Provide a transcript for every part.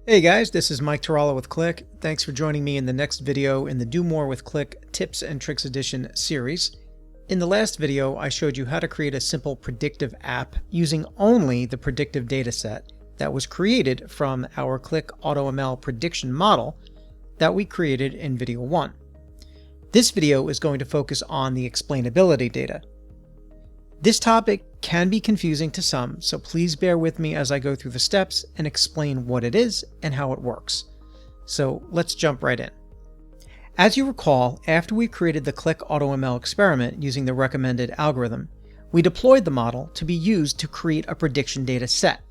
Hey guys, this is Mike Taralla with Qlik. Thanks for joining me in the next video in the Do More with Qlik Tips and Tricks Edition series. In the last video, I showed you how to create a simple predictive app using only the predictive dataset that was created from our Qlik AutoML prediction model that we created in video 1. This video is going to focus on the explainability data. This topic can be confusing to some, so please bear with me as I go through the steps and explain what it is and how it works. So let's jump right in. As you recall, after we created the Qlik AutoML experiment using the recommended algorithm, we deployed the model to be used to create a prediction data set.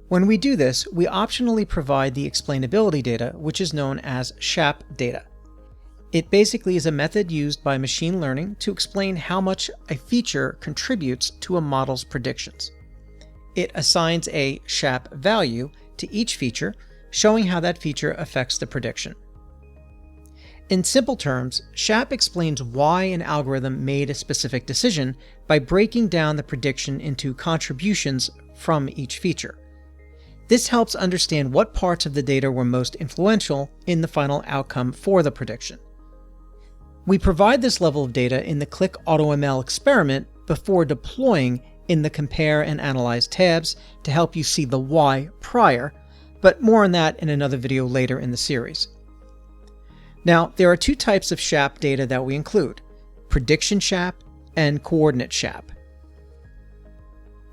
When we do this, we optionally provide the explainability data, which is known as Shap data. It basically is a method used by machine learning to explain how much a feature contributes to a model's predictions. It assigns a Shap value to each feature, showing how that feature affects the prediction. In simple terms, Shap explains why an algorithm made a specific decision by breaking down the prediction into contributions from each feature. This helps understand what parts of the data were most influential in the final outcome for the prediction. We provide this level of data in the Qlik AutoML experiment before deploying in the Compare and Analyze tabs to help you see the why prior, but more on that in another video later in the series. Now, there are two types of Shap data that we include: Prediction Shap and Coordinate Shap.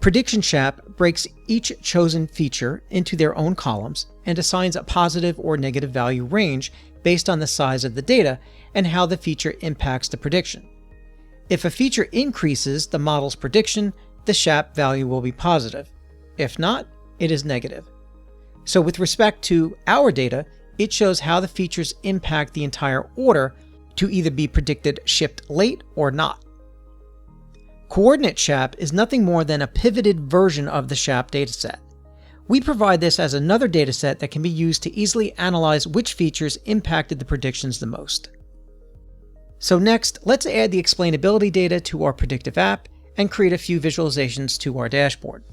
Prediction Shap breaks each chosen feature into their own columns and assigns a positive or negative value range based on the size of the data and how the feature impacts the prediction. If a feature increases the model's prediction, the Shap value will be positive. If not, it is negative. So with respect to our data, it shows how the features impact the entire order to either be predicted shipped late or not. Coordinate Shap is nothing more than a pivoted version of the Shap dataset. We provide this as another dataset that can be used to easily analyze which features impacted the predictions the most. So next, let's add the explainability data to our predictive app and create a few visualizations to our dashboard.